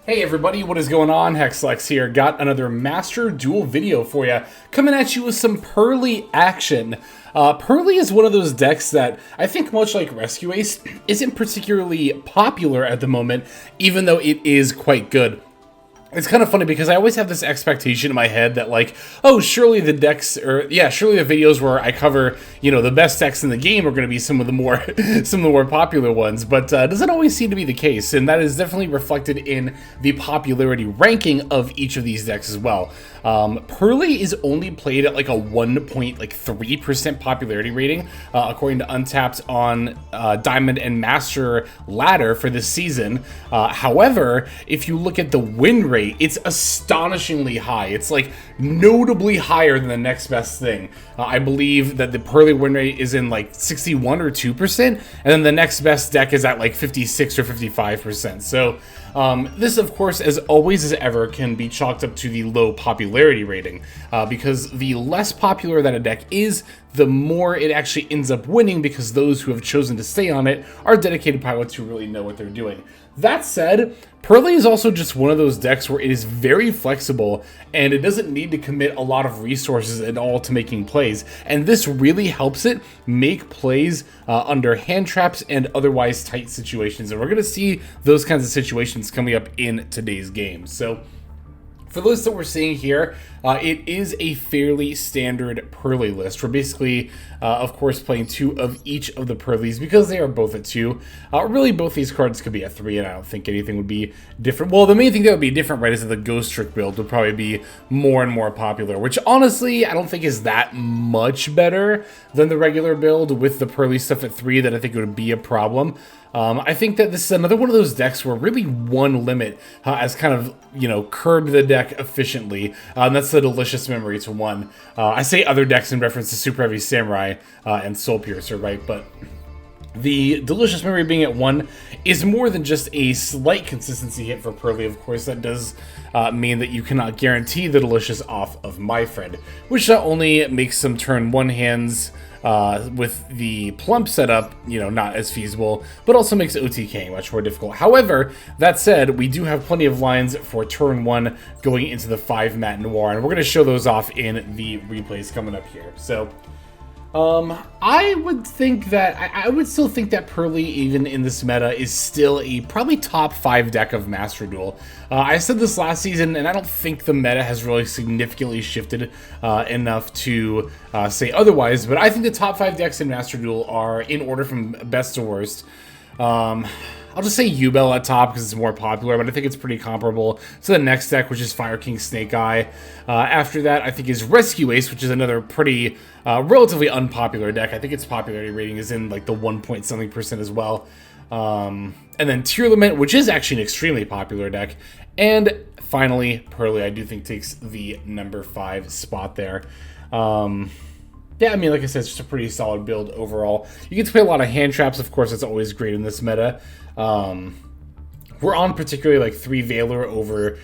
Hey everybody, what is going on? Hexlex here. Got another Master Duel video for you, coming at you with some PURRELY action. PURRELY is one of those decks that I think, much like Rescue Ace, isn't particularly popular at the moment, even though it is quite good. It's kind of funny because I always have this expectation in my head that, like, oh, surely the decks, surely the videos where I cover, you know, the best decks in the game are going to be some of the more popular ones, but doesn't always seem to be the case, and that is definitely reflected in the popularity ranking of each of these decks as well. PURRELY is only played at like a 1.3% popularity rating, according to Untapped on Diamond and Master ladder for this season. However, if you look at the win rate, it's astonishingly high. It's like notably higher than the next best thing. I believe that the PURRELY win rate is in like 61 or 2%, and then the next best deck is at like 56 or 55%. So this, of course, as always as ever, can be chalked up to the low popularity rating, because the less popular that a deck is, the more it actually ends up winning, because those who have chosen to stay on it are dedicated pilots who really know what they're doing. That said, PURRELY is also just one of those decks where it is very flexible, and it doesn't need to commit a lot of resources at all to making plays, and this really helps it make plays under hand traps and otherwise tight situations, and we're going to see those kinds of situations coming up in today's game. So for the list that we're seeing here, it is a fairly standard PURRELY list. We're basically, of course, playing two of each of the PURRELYs because they are both at 2. Really, both these cards could be at 3, and I don't think anything would be different. Well, the main thing that would be different, right, is that the Ghost Trick build would probably be more and more popular, which honestly, I don't think is that much better than the regular build with the PURRELY stuff at 3 that I think would be a problem. I think that this is another one of those decks where really one limit has kind of, you know, curbed the deck efficiently, and that's the Delicious Memory to 1. I say other decks in reference to Super Heavy Samurai and Soul Piercer, right? But the Delicious Memory being at 1 is more than just a slight consistency hit for PURRELY. Of course, that does mean that you cannot guarantee the Delicious off of My Friend, which not only makes some turn 1 hands with the plump setup, you know, not as feasible, but also makes OTK much more difficult. However, that said, we do have plenty of lines for turn 1 going into the 5 Mat Noir, and we're going to show those off in the replays coming up here. So I would think that, I would still think that PURRELY, even in this meta, is still a probably top 5 deck of Master Duel. I said this last season, and I don't think the meta has really significantly shifted enough to say otherwise, but I think the top 5 decks in Master Duel are, in order from best to worst, I'll just say U-Bell at top because it's more popular, but I think it's pretty comparable to the next deck, which is Fire King Snake Eye. After that, I think is Rescue Ace, which is another pretty relatively unpopular deck. I think its popularity rating is in like the 1-point-something% as well. And then Tearlament, which is actually an extremely popular deck. And finally, PURRELY, I do think takes the number 5 spot there. Yeah, I mean, like I said, it's just a pretty solid build overall. You get to play a lot of hand traps, of course, that's always great in this meta. We're on particularly like 3 Valor over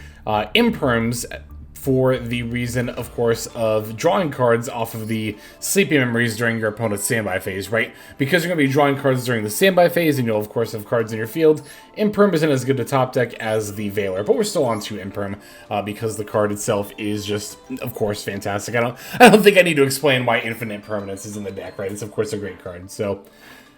Imperms for the reason, of course, of drawing cards off of the Sleeping Memories during your opponent's standby phase, right? Because you're going to be drawing cards during the standby phase, and you'll, of course, have cards in your field. Imperm isn't as good to top deck as the Valor, but we're still on to Imperm because the card itself is just, of course, fantastic. I don't think I need to explain why Infinite Permanence is in the deck, right? It's, of course, a great card. So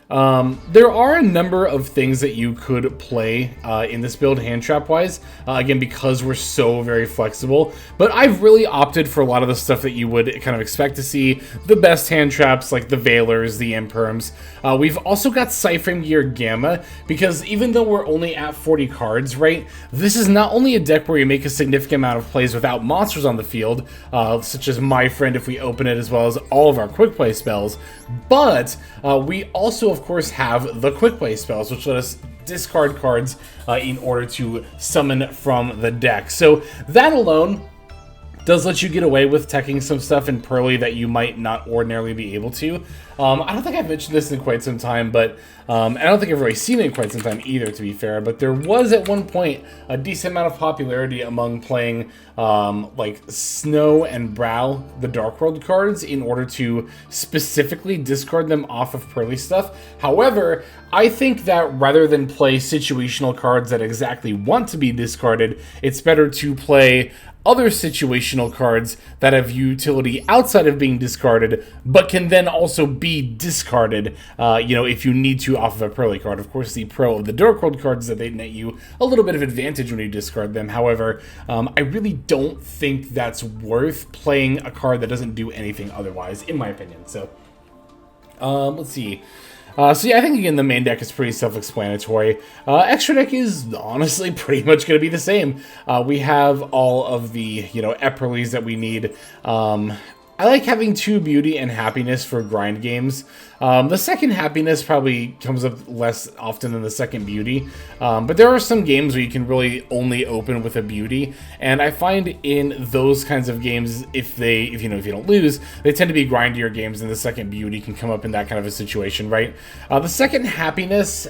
there are a number of things that you could play in this build hand trap wise, again, because we're so very flexible, but I've really opted for a lot of the stuff that you would kind of expect to see, the best hand traps like the Valors, the Imperms. We've also got Cyframe Gear Gamma, because even though we're only at 40 cards, right, this is not only a deck where you make a significant amount of plays without monsters on the field, such as My Friend if we open it, as well as all of our quick play spells, but we also, of course, have the quick play spells, which let us discard cards in order to summon from the deck. So that alone does let you get away with teching some stuff in Purrely that you might not ordinarily be able to. I don't think I've mentioned this in quite some time, but I don't think I've really seen it in quite some time either, to be fair. But there was at one point a decent amount of popularity among playing like Snow and Brow, the Dark World cards, in order to specifically discard them off of Purrely stuff. However, I think that rather than play situational cards that exactly want to be discarded, it's better to play other situational cards that have utility outside of being discarded, but can then also be discarded, if you need to off of a Purrely card. Of course, the pro of the Dark World cards that they net you a little bit of advantage when you discard them. However, I really don't think that's worth playing a card that doesn't do anything otherwise, in my opinion. So, let's see. So yeah, I think again the main deck is pretty self-explanatory. Extra deck is honestly pretty much going to be the same. We have all of the Epperleys that we need. I like having 2 Beauty and Happiness for grind games. The second Happiness probably comes up less often than the second Beauty, but there are some games where you can really only open with a Beauty, and I find in those kinds of games, if you don't lose, they tend to be grindier games, and the second Beauty can come up in that kind of a situation, right? The second Happiness,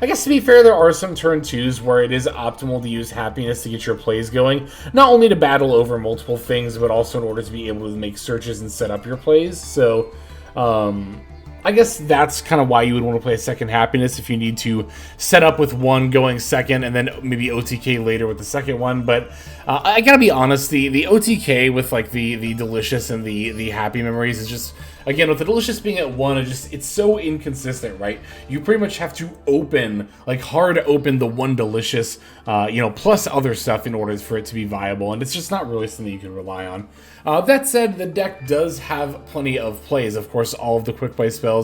I guess to be fair, there are some turn 2s where it is optimal to use Happiness to get your plays going, not only to battle over multiple things, but also in order to be able to make searches and set up your plays. So, I guess that's kind of why you would want to play a second Happiness, if you need to set up with one going second and then maybe OTK later with the second one. But I gotta be honest, the OTK with like the Delicious and the Happy Memories is just, again, with the Delicious being at 1, it's so inconsistent, right? You pretty much have to open, like hard open the one Delicious, plus other stuff in order for it to be viable, and it's just not really something you can rely on. That said, the deck does have plenty of plays. Of course, all of the quick play spells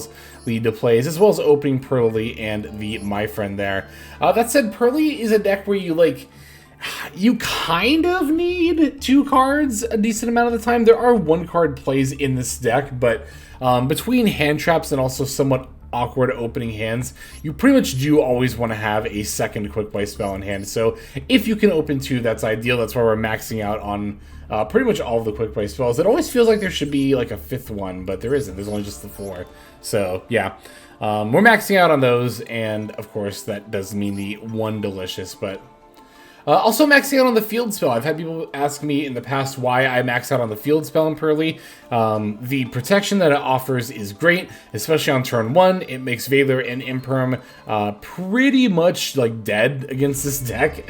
lead to plays, as well as opening Purrely and the My Friend there. That said, Purrely is a deck where you kind of need 2 cards a decent amount of the time. There are 1-card plays in this deck, but between hand traps and also somewhat awkward opening hands, you pretty much do always want to have a second quick play spell in hand. So if you can open 2, that's ideal. That's why we're maxing out on pretty much all of the quick play spells. It always feels like there should be like a 5th one, but there isn't. There's only just the 4. So yeah, we're maxing out on those, and of course that does mean the 1 Delicious, but also maxing out on the field spell. I've had people ask me in the past why I max out on the field spell in Purrely. The protection that it offers is great, especially on turn 1. It makes Valor and Imperm pretty much like dead against this deck.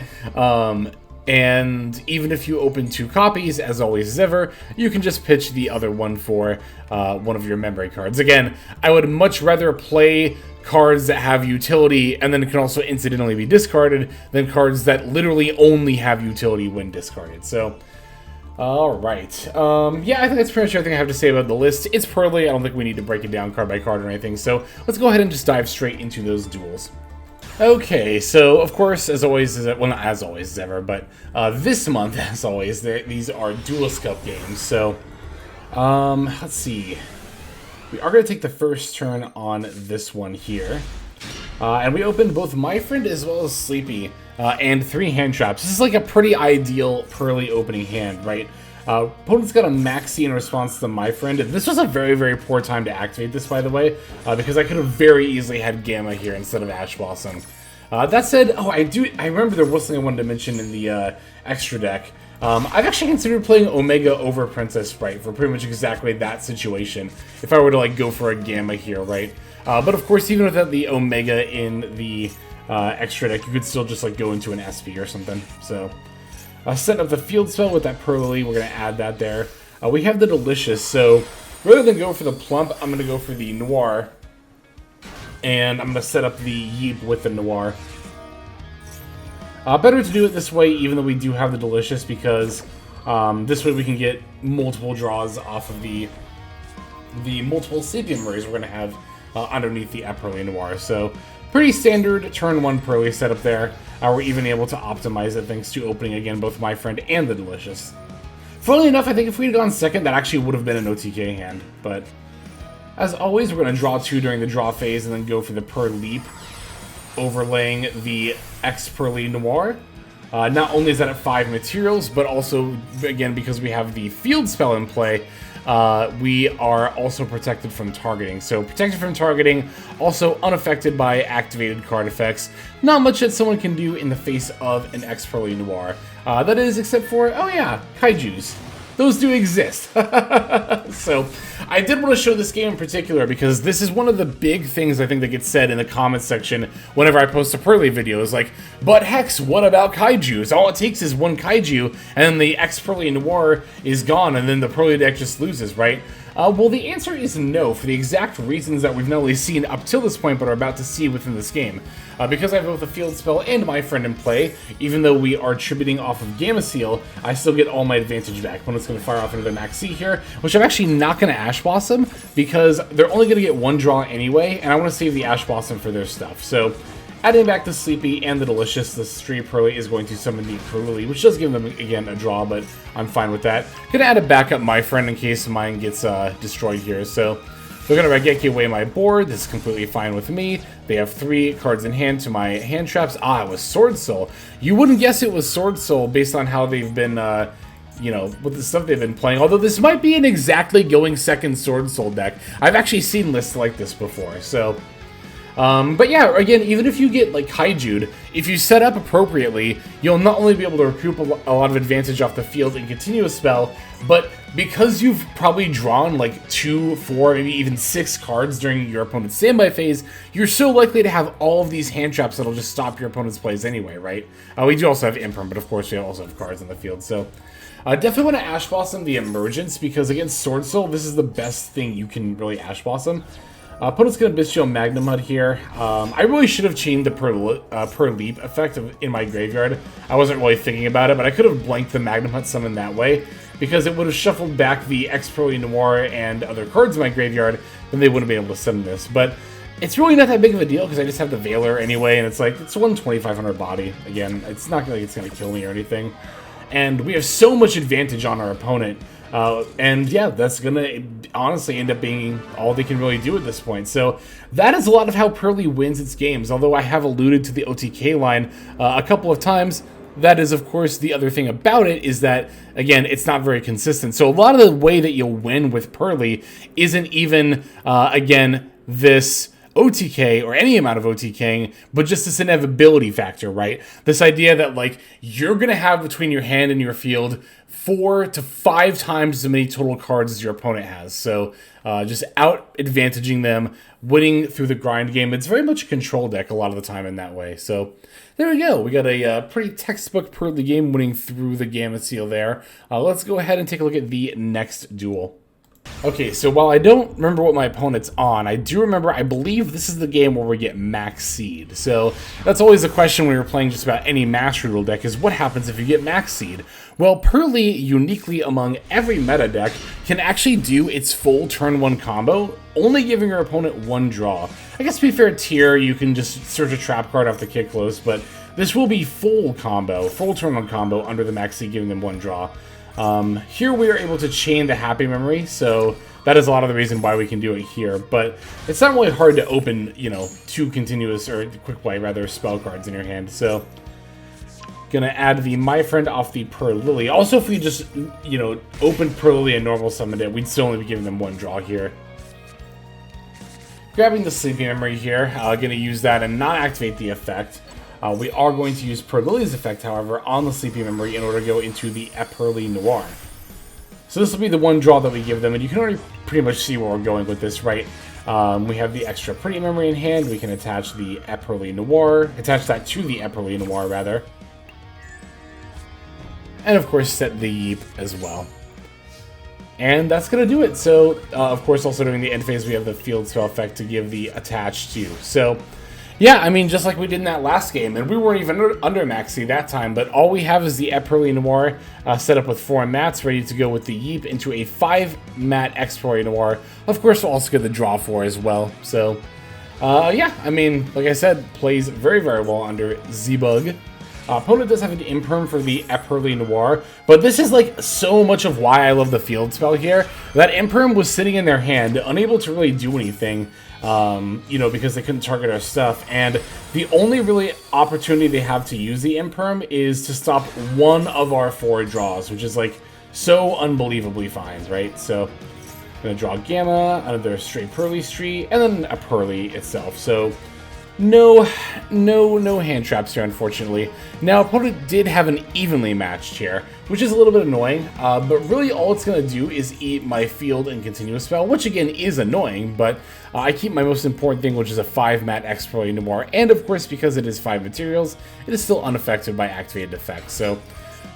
And even if you open 2 copies, as always as ever, you can just pitch the other one for one of your memory cards. Again, I would much rather play cards that have utility and then can also incidentally be discarded than cards that literally only have utility when discarded. So, alright. Yeah, I think that's pretty much everything I have to say about the list. It's Purrely. I don't think we need to break it down card by card or anything. So, let's go ahead and just dive straight into those duels. Okay, so of course, as always, well, not as always as ever, but this month, as always, these are Duelist Cup games. So, let's see. We are going to take the first turn on this one here. And we opened both My Friend as well as Sleepy, and 3 hand traps. This is like a pretty ideal Purrely opening hand, right? Opponent's got a Maxi in response to My Friend. This was a very, very poor time to activate this, by the way, because I could have very easily had Gamma here instead of Ash Blossom. That said, I remember there was something I wanted to mention in the extra deck. I've actually considered playing Omega over Princess Sprite for pretty much exactly that situation, if I were to like go for a Gamma here, right? But of course, even without the Omega in the extra deck, you could still just like go into an SP or something. So, setting up the field spell with that Purrely, we're going to add that there. We have the Delicious, so rather than go for the Plump, I'm going to go for the Noir. And I'm going to set up the Yeep with the Noir. Better to do it this way, even though we do have the Delicious, because this way we can get multiple draws off of the multiple Sapien Memories we're going to have underneath the Epperly Noir. So, pretty standard turn 1 Purrely setup there. We're even able to optimize it thanks to opening again both My Friend and the Delicious. Funnily enough, I think if we had gone second, that actually would have been an OTK hand. But as always, we're going to draw 2 during the draw phase and then go for the Purrely, overlaying the X Purrely Noir. Not only is that at 5 materials, but also, again, because we have the field spell in play, we are also protected from targeting. So protected from targeting, also unaffected by activated card effects. Not much that someone can do in the face of an PURRELY Noir. That is, except for, oh yeah, kaijus. Those do exist. So I did want to show this game in particular because this is one of the big things I think that gets said in the comments section whenever I post a PURRELY video. Is like, but Hex, what about kaijus? All it takes is one kaiju and then the PURRELY Noir is gone and then the PURRELY deck just loses, right? Well, the answer is no, for the exact reasons that we've not only seen up till this point, but are about to see within this game. Because I have both a field spell and my friend in play, even though we are tributing off of Gamma Seal, I still get all my advantage back. Opponent's going to fire off another Maxi here, which I'm actually not going to Ash Blossom, because they're only going to get one draw anyway, and I want to save the Ash Blossom for their stuff. So, adding back the Sleepy and the Delicious, the Street PURRELY is going to summon the PURRELY, which does give them, again, a draw, but I'm fine with that. Gonna add a backup my friend in case mine gets destroyed here. So we're gonna Raigeki away my board. This is completely fine with me. They have 3 cards in hand to my hand traps. Ah, it was Sword Soul. You wouldn't guess it was Sword Soul based on how they've been, you know, with the stuff they've been playing. Although this might be an exactly going second Sword Soul deck. I've actually seen lists like this before, so... but yeah, again, even if you get, like, Kaiju'd, if you set up appropriately, you'll not only be able to recoup a lot of advantage off the field and continue a spell, but because you've probably drawn, like, 2, 4, maybe even 6 cards during your opponent's standby phase, you're so likely to have all of these hand traps that'll just stop your opponent's plays anyway, right? We do also have Imperm, but of course we also have cards on the field, so... definitely want to Ash Blossom the Emergence, because against Sword Soul, this is the best thing you can really Ash Blossom. Opponent's going to Bestial Magnum Hut here. I really should have chained the per leap effect in my graveyard. I wasn't really thinking about it, but I could have blanked the Magnum Hut summon that way, because it would have shuffled back the PURRELY Noir and other cards in my graveyard, then they wouldn't be able to summon this. But it's really not that big of a deal, because I just have the Veiler anyway, and it's like, it's 1/2500 body. Again, it's not like it's going to kill me or anything. And we have so much advantage on our opponent. And yeah, that's gonna honestly end up being all they can really do at this point. So that is a lot of how PURRELY wins its games, although I have alluded to the OTK line a couple of times. That is, of course, the other thing about it is that, again, it's not very consistent. So a lot of the way that you'll win with PURRELY isn't even, again, this OTK or any amount of OTKing, but just this inevitability factor, right? This idea that, like, you're going to have between your hand and your field 4 to 5 times as many total cards as your opponent has. So just out-advantaging them, winning through the grind game. It's very much a control deck a lot of the time in that way. So there we go. We got a pretty textbook PURRELY game winning through the Gamma Seal there. Let's go ahead and take a look at the next duel. Okay, so while I don't remember what my opponent's on, I do remember, I believe this is the game where we get Max Seed. So that's always the question when you're playing just about any Master Duel deck, is what happens if you get Max Seed? Well, PURRELY, uniquely among every meta deck, can actually do its full turn 1 combo, only giving your opponent 1 draw. I guess to be fair, Tier, you can just search a trap card off the kick close, but this will be full combo, full turn 1 combo under the Max Seed, giving them 1 draw. Here we are able to chain the Happy Memory, so that is a lot of the reason why we can do it here, but it's not really hard to open, you know, 2 continuous, or quick play, rather, spell cards in your hand, so gonna add the My Friend off the PURRELY. Also, if we just, you know, open PURRELY and normal summoned it, we'd still only be giving them 1 draw here. Grabbing the Sleepy Memory here, gonna use that and not activate the effect. We are going to use PURRELY's effect, however, on the Sleepy Memory in order to go into the PURRELY Noir. So this will be the 1 draw that we give them, and you can already pretty much see where we're going with this, right? We have the extra Pretty Memory in hand. We can attach the PURRELY Noir, attach that to the PURRELY Noir, rather. And of course, set the Yeep as well. And that's going to do it. So, of course, also during the end phase, we have the Field Spell effect to give the attach to. So, yeah, I mean, just like we did in that last game, and we weren't even under Maxi that time, but all we have is the PURRELY Noir set up with 4 mats, ready to go with the Yeep into a 5-mat PURRELY Noir. Of course, we'll also get the draw 4 as well. So, yeah, I mean, like I said, plays very, very well under Z-Bug. Opponent does have an imperm for the PURRELY Noir, but this is like so much of why I love the field spell here. That imperm was sitting in their hand, unable to really do anything, you know, because they couldn't target our stuff. And the only really opportunity they have to use the imperm is to stop one of our 4 draws, which is like so unbelievably fine, right? So I'm gonna draw Gamma, another straight PURRELY Street, and then a PURRELY itself. So no hand traps here, unfortunately. Now, opponent did have an evenly matched here, which is a little bit annoying, but really all it's going to do is eat my field and continuous spell, which again is annoying, but I keep my most important thing, which is a 5-mat PURRELY Noir, and of course, because it is 5 materials, it is still unaffected by activated effects, so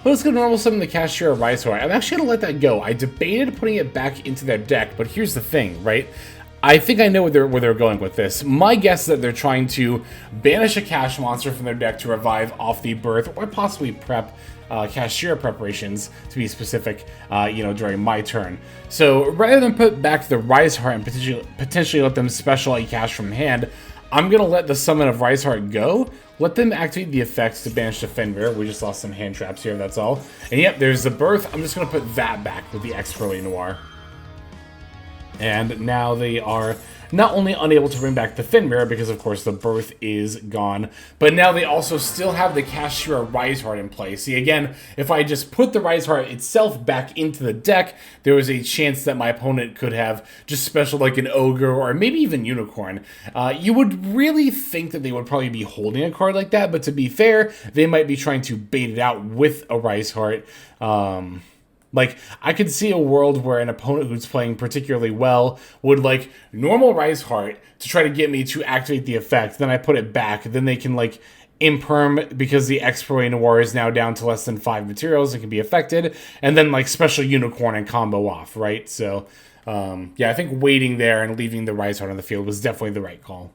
let's go normal summon the Kashtira Risehorn. I'm actually going to let that go. I debated putting it back into their deck, but here's the thing, right? I think I know where they're going with this. My guess is that they're trying to banish a cash monster from their deck to revive off the birth, or possibly prep Kashtira preparations, to be specific, you know, during my turn. So rather than put back the Riseheart and potentially let them special a cash from hand, I'm going to let the summon of Riseheart go, let them activate the effects to banish the Fenrir. We just lost some hand traps here, that's all. And yep, there's the birth. I'm just going to put that back with the PURRELY Noir. And now they are not only unable to bring back the Fenrir, because of course the birth is gone, but now they also still have the Kashtira Riseheart in play. See, again, if I just put the Riseheart itself back into the deck, there was a chance that my opponent could have just special like an Ogre or maybe even Unicorn. You would really think that they would probably be holding a card like that, but to be fair, they might be trying to bait it out with a Riseheart. Like, I could see a world where an opponent who's playing particularly well would, like, normal Riseheart to try to get me to activate the effect. Then I put it back. Then they can, like, imperm because the PURRELY Noir is now down to less than 5 materials and can be affected. And then, like, special Unicorn and combo off, right? So, yeah, I think waiting there and leaving the Riseheart on the field was definitely the right call.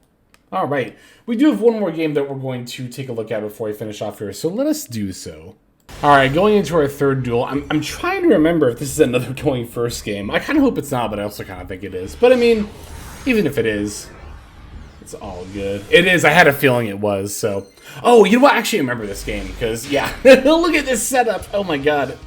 All right. We do have one more game that we're going to take a look at before we finish off here. So let us do so. Alright, going into our third duel, I'm trying to remember if this is another going first game. I kind of hope it's not, but I also kind of think it is. But I mean, even if it is, it's all good. It is, I had a feeling it was, so. Oh, you know what? I actually remember this game, because, yeah, look at this setup. Oh my god.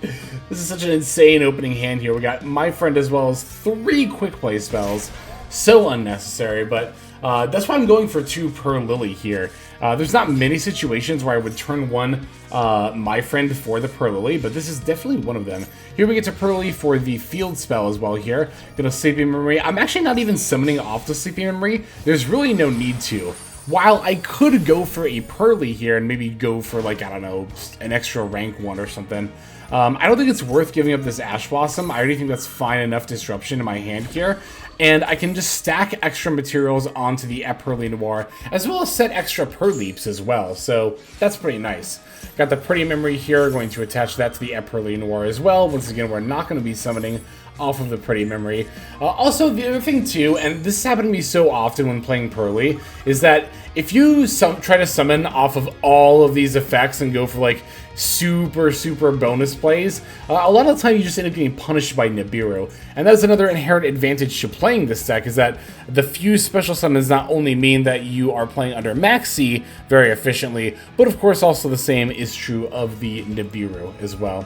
This is such an insane opening hand here. We got my friend as well as 3 quick play spells. So unnecessary, but that's why I'm going for 2 per Lily here. There's not many situations where I would turn one my friend for the PURRELY, but this is definitely one of them. Here we get to PURRELY for the field spell as well here. Gonna Sleeping Memory. I'm actually not even summoning off the Sleeping Memory. There's really no need to. While I could go for a PURRELY here and maybe go for, like, I don't know, an extra rank 1 or something. I don't think it's worth giving up this Ash Blossom. I already think that's fine enough disruption in my hand here. And I can just stack extra materials onto the PURRELY Noir, as well as set extra Leaps as well. So that's pretty nice. Got the Pretty Memory here, going to attach that to the PURRELY Noir as well. Once again, we're not going to be summoning off of the Pretty Memory. Also, the other thing too, and this has happened to me so often when playing PURRELY, is that if you try to summon off of all of these effects and go for like super bonus plays, a lot of the time you just end up getting punished by Nibiru. And that's another inherent advantage to playing this deck, is that the few special summons not only mean that you are playing under Maxi very efficiently, but of course also the same is true of the Nibiru as well.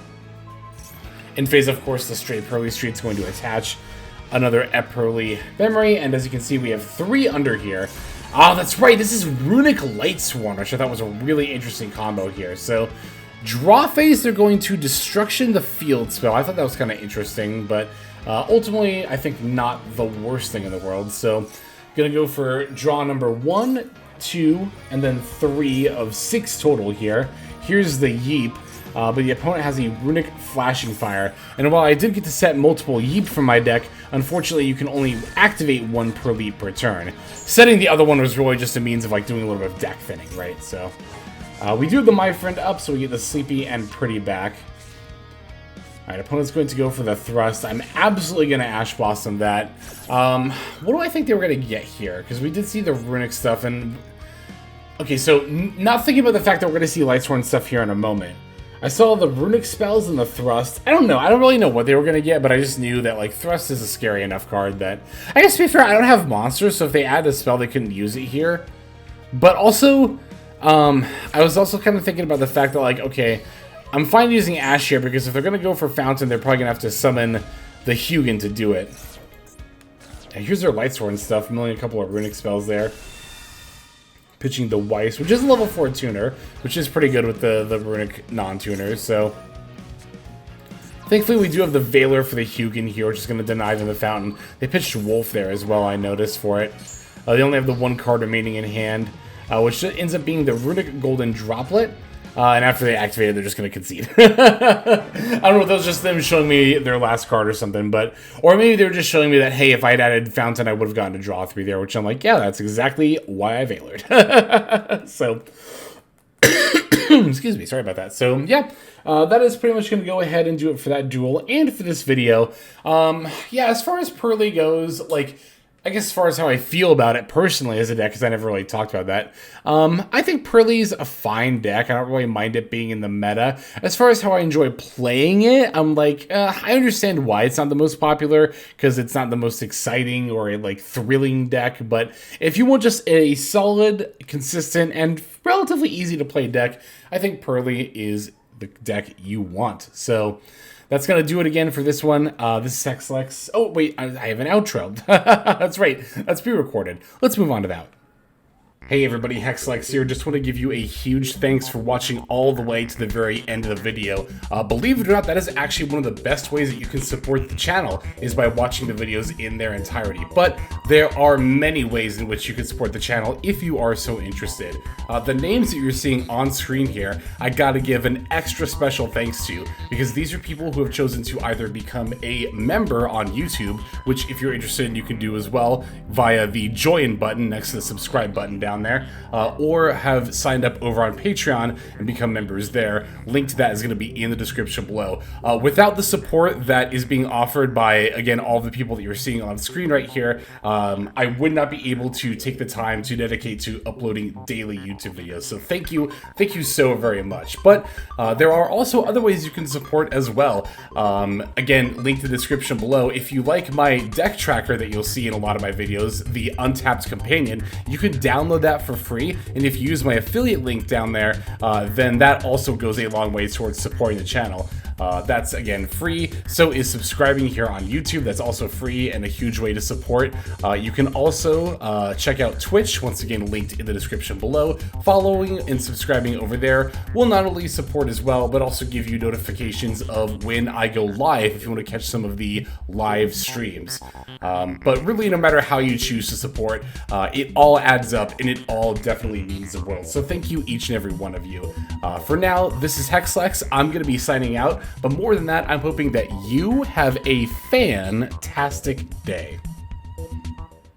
In phase, of course, the straight PURRELY Street is going to attach another PURRELY Memory, and as you can see, we have 3 under here. Ah, that's right, this is Runic Lightsworn, which I thought was a really interesting combo here. So, draw phase, they're going to Destruction the Field spell. I thought that was kind of interesting, but ultimately, I think not the worst thing in the world. So, gonna go for draw number 1, 2, and then 3 of 6 total here. Here's the Yeep. But the opponent has a Runic Flashing Fire, and while I did get to set multiple Yeep from my deck, unfortunately you can only activate 1 per Leap per turn. Setting the other one was really just a means of like doing a little bit of deck thinning, right? So we do have the My Friend up, so we get the Sleepy and Pretty back. Alright, opponent's going to go for the Thrust. I'm absolutely going to Ash Blossom that. What do I think they were going to get here? Because we did see the Runic stuff, and okay, so not thinking about the fact that we're going to see Lightsworn stuff here in a moment. I saw the Runic spells and the Thrust. I don't know. I don't really know what they were going to get, but I just knew that, like, Thrust is a scary enough card that... I guess, to be fair, I don't have monsters, so if they add a spell, they couldn't use it here. But also, I was also kind of thinking about the fact that, like, okay, I'm fine using Ash here because if they're going to go for Fountain, they're probably going to have to summon the Hugin to do it. And here's their Lightsworn stuff, milling a couple of runic spells there. Pitching the Weiss, which is a level 4 tuner, which is pretty good with the runic non-tuners, so... Thankfully, we do have the Valor for the Hugin here, which is going to deny them the Fountain. They pitched Wolf there as well, I noticed, for it. They only have the 1 card remaining in hand, which ends up being the Runic Golden Droplet. And after they activate it, they're just going to concede. I don't know if that was just them showing me their last card or something, but... Or maybe they were just showing me that, hey, if I had added Fountain, I would have gotten to draw 3 there, which I'm like, yeah, that's exactly why I Valored. So... Excuse me, sorry about that. So, yeah, that is pretty much going to go ahead and do it for that duel and for this video. Yeah, as far as PURRELY goes, like... I guess as far as how I feel about it personally as a deck, because I never really talked about that, I think PURRELY's a fine deck. I don't really mind it being in the meta. As far as how I enjoy playing it, I'm like, I understand why it's not the most popular, because it's not the most exciting or like thrilling deck, but if you want just a solid, consistent, and relatively easy to play deck, I think PURRELY is the deck you want. So... That's going to do it again for this one. This is Hexlex. Oh, wait, I have an outro. That's right. That's pre-recorded. Let's move on to that. Hey everybody, Hexlex here. Just want to give you a huge thanks for watching all the way to the very end of the video. Believe it or not, that is actually one of the best ways that you can support the channel, is by watching the videos in their entirety. But there are many ways in which you can support the channel if you are so interested. The names that you're seeing on screen here, I gotta give an extra special thanks to, because these are people who have chosen to either become a member on YouTube, which if you're interested you can do as well via the join button next to the subscribe button down there, or have signed up over on Patreon and become members there. Link to that is going to be in the description below. Without the support that is being offered by, again, all the people that you're seeing on screen right here, I would not be able to take the time to dedicate to uploading daily YouTube videos. So thank you so very much. But there are also other ways you can support as well. Again, link to the description below. If you like my deck tracker that you'll see in a lot of my videos, the Untapped Companion, you can download that for free, and if you use my affiliate link down there, then that also goes a long way towards supporting the channel. That's, again, free. So is subscribing here on YouTube. That's also free and a huge way to support. You can also check out Twitch, once again linked in the description below. Following and subscribing over there will not only support as well, but also give you notifications of when I go live if you want to catch some of the live streams. But really, no matter how you choose to support, it all adds up, and it all definitely means the world. So thank you, each and every one of you. For now, this is Hexlex. I'm going to be signing out. But more than that, I'm hoping that you have a fantastic day.